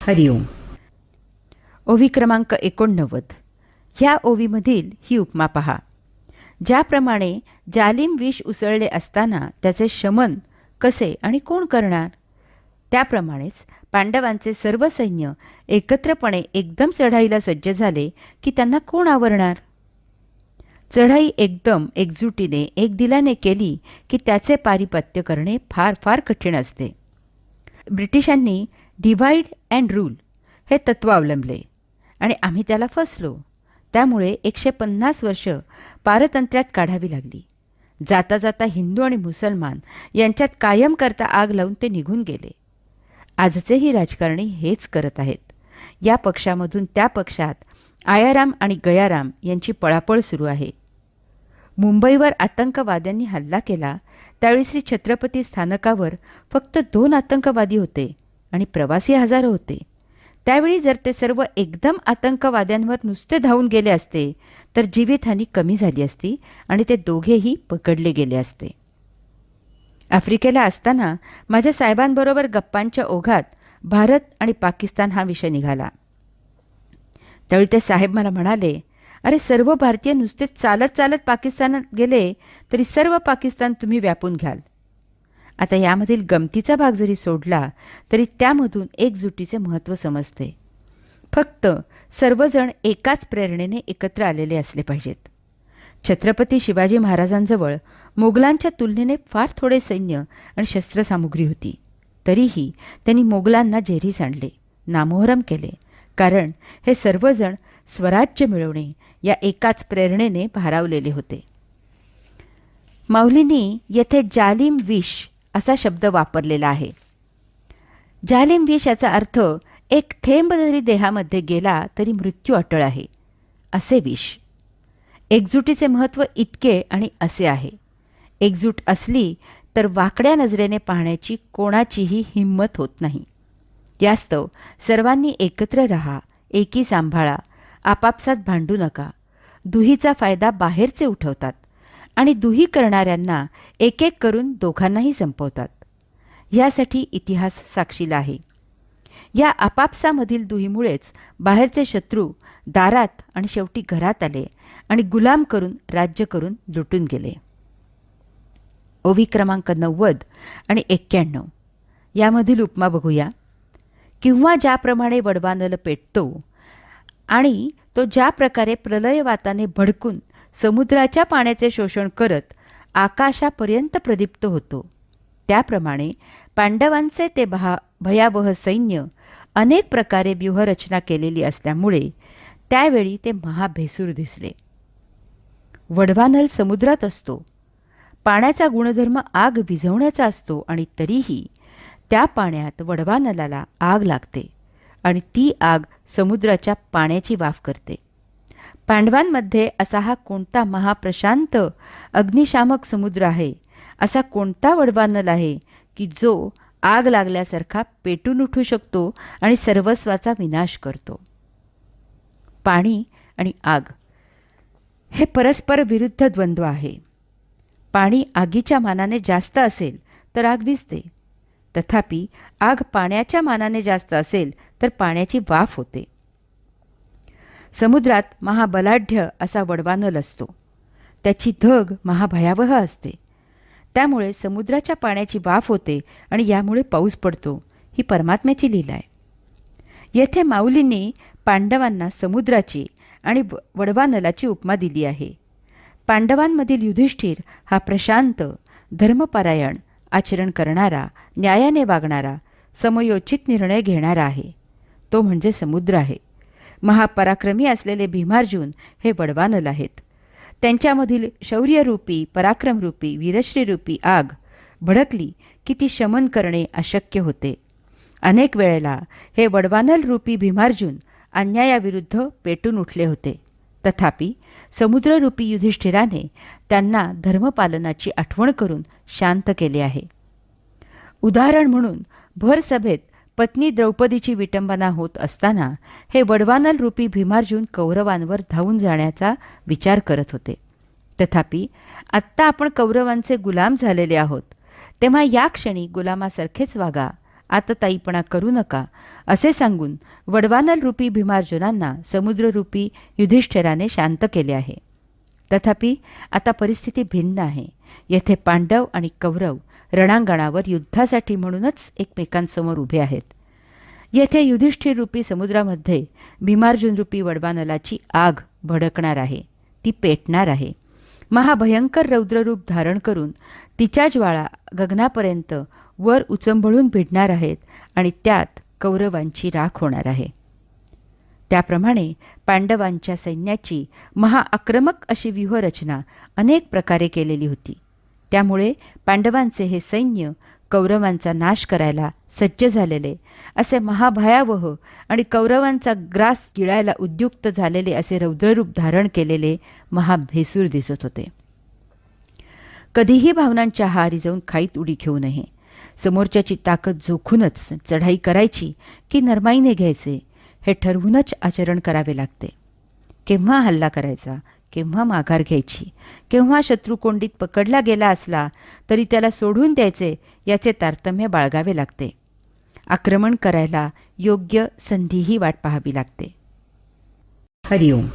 हरिओम. ओवी क्रमांक 89. ह्या ओवीमधील ही उपमा पहा. ज्याप्रमाणे जालिम विष उसळले असताना त्याचे शमन कसे आणि कोण करणार, त्याप्रमाणेच पांडवांचे सर्व सैन्य एकत्रपणे एकदम चढाईला सज्ज झाले की त्यांना कोण आवरणार. चढाई एकदम एकजुटीने एक दिलाने केली की त्याचे पारिपत्य करणे फार फार कठीण असते. ब्रिटिशांनी डिव्हाइड अँड रूल हे तत्त्व अवलंबले आणि आम्ही त्याला फसलो. त्यामुळे 150 वर्ष पारतंत्र्यात काढावी लागली. जाता जाता हिंदू आणि मुसलमान यांच्यात कायम करता आग लावून ते निघून गेले. आजचेही राजकारणी हेच करत आहेत. या पक्षामधून त्या पक्षात आयाराम आणि गयाराम यांची पळापळ सुरू आहे. मुंबईवर आतंकवाद्यांनी हल्ला केला त्यावेळी श्री छत्रपती स्थानकावर फक्त 2 आतंकवादी होते आणि प्रवासी हजारो होते. त्यावेळी जर ते सर्व एकदम आतंकवाद्यांवर नुसते धावून गेले असते तर जीवितहानी कमी झाली असती आणि ते दोघेही पकडले गेले असते. आफ्रिकेला असताना माझ्या साहेबांबरोबर गप्पांच्या ओघात भारत आणि पाकिस्तान हा विषय निघाला. त्यावेळी ते साहेब मला म्हणाले, अरे सर्व भारतीय नुसते चालत चालत पाकिस्तानात गेले तरी सर्व पाकिस्तान तुम्ही व्यापून घ्याल. आता यामधील गमतीचा भाग जरी सोडला तरी त्यामधून एकजुटीचे महत्त्व समजते. फक्त सर्वजण एकाच प्रेरणेने एकत्र आलेले असले पाहिजेत. छत्रपती शिवाजी महाराजांजवळ मोगलांच्या तुलनेने फार थोडे सैन्य आणि शस्त्रसामुग्री होती. तरीही त्यांनी मोगलांना जेरीस आणले, नामोहरम केले. कारण हे सर्वजण स्वराज्य मिळवणे या एकाच प्रेरणेने भारावलेले होते. माऊलींनी येथे जालिम विष असा शब्द वापरलेला आहे. जालिम विष याचा अर्थ एक थेंब जरी देहामध्ये गेला तरी मृत्यू अटळ आहे असे विष. एकजुटीचे महत्त्व इतके आणि असे आहे. एकजूट असली तर वाकड्या नजरेने पाहण्याची कोणाचीही हिंमत होत नाही. यास्तव सर्वांनी एकत्र राहा, एकी सांभाळा, आपापसात भांडू नका. दुहीचा फायदा बाहेरचे उठवतात आणि दुही करणाऱ्यांना एक एक करून दोघांनाही संपवतात. यासाठी इतिहास साक्षीला आहे. या आपापसामधील दुहीमुळेच बाहेरचे शत्रू दारात आणि शेवटी घरात आले आणि गुलाम करून राज्य करून लुटून गेले. ओवी क्रमांक 90 आणि 91 यामधील उपमा बघूया. किंवा ज्याप्रमाणे वडवानल पेटतो आणि तो ज्या प्रकारे प्रलयवाताने भडकून समुद्राच्या पाण्याचे शोषण करत आकाशापर्यंत प्रदीप्त होतो, त्याप्रमाणे पांडवांचे ते भयावह सैन्य अनेक प्रकारे व्यूहरचना केलेली असल्यामुळे त्यावेळी ते महाभेसूर दिसले. वडवानल समुद्रात असतो, पाण्याचा गुणधर्म आग विझवण्याचा असतो आणि तरीही त्या पाण्यात वडवानलाला आग लागते आणि ती आग समुद्राच्या पाण्याची वाफ करते. पांडवांमध्ये असा हा कोणता महाप्रशांत अग्निशामक समुद्र आहे, असा कोणता वडवानल आहे की जो आग लागल्यासारखा पेटून उठू शकतो आणि सर्वस्वाचा विनाश करतो. पाणी आणि आग हे परस्पर विरुद्ध द्वंद्व आहे. पाणी आगीच्या मानाने जास्त असेल तर आग विझते, तथापि आग पाण्याच्या मानाने जास्त असेल तर पाण्याची वाफ होते. समुद्रात महाबलाढ्य असा वडवानल असतो. त्याची धग महाभयावह असते. त्यामुळे समुद्राच्या पाण्याची वाफ होते आणि यामुळे पाऊस पडतो. ही परमात्म्याची लीला आहे. येथे माऊलींनी पांडवांना समुद्राची आणि वडवानलाची उपमा दिली आहे. पांडवांमधील युधिष्ठिर हा प्रशांत, धर्मपरायण आचरण करणारा, न्यायाने वागणारा, समयोचित निर्णय घेणारा आहे. तो म्हणजे समुद्र आहे. महापराक्रमी असलेले भीमार्जुन हे वडवानल आहेत. त्यांच्यामधील शौर्यरूपी, पराक्रमरूपी, वीरश्रीरूपी आग भडकली की ती शमन करणे अशक्य होते. अनेक वेळेला हे वडवानल रूपी भीमार्जुन अन्यायाविरुद्ध पेटून उठले होते. तथापि समुद्ररूपी युधिष्ठिराने त्यांना धर्मपालनाची आठवण करून शांत केले आहे. उदाहरण म्हणून भर सभेत पत्नी द्रौपदीची विटंबना होत असताना हे वडवानल रूपी भीमार्जुन कौरवांवर धावून जाण्याचा विचार करत होते. तथापि आत्ता आपण कौरवांचे गुलाम झालेले आहोत, तेव्हा या क्षणी गुलामासारखेच वागा आतताईपणा करू नका असे सांगून वडवानल रूपी भीमार्जुनांना समुद्ररूपी युधिष्ठिराने शांत केले आहे. तथापि आता परिस्थिती भिन्न आहे. येथे पांडव आणि कौरव रणांगणावर युद्धासाठी म्हणूनच एकमेकांसमोर उभे आहेत. येथे युधिष्ठिर रूपी समुद्रामध्ये भीमार्जुन रूपी वडवानलाची आग भडकणार आहे, ती पेटणार आहे. महाभयंकर रौद्ररूप धारण करून तिच्या ज्वाळा गगनापर्यंत वर उचंबळून भिडणार आहेत आणि त्यात कौरवांची राख होणार आहे. त्याप्रमाणे पांडवांच्या सैन्याची महाआक्रमक अशी व्यूहरचना अनेक प्रकारे केलेली होती. त्यामुळे पांडवांचे हे सैन्य कौरवांचा नाश करायला सज्ज झालेले असे महाभयावह आणि कौरवांचा ग्रास गिळायला उद्युक्त झालेले असे रौद्ररूप धारण केलेले महाभेसूर दिसत होते. कधीही भावनांच्या आहारी जाऊन खाईत उडी घेऊ नये. समोरच्याची ताकद जोखूनच चढाई करायची की नरमाईने घ्यायचे हे ठरवूनच आचरण करावे लागते. केव्हा हल्ला करायचा, केव्हा माघार घ्यायची, केव्हा शत्रुकोंडीत पकडला गेला असला तरी त्याला सोडून द्यायचे याचे तारतम्य बाळगावे लागते. आक्रमण करायला योग्य संधीही वाट पाहावी लागते. हरिओम.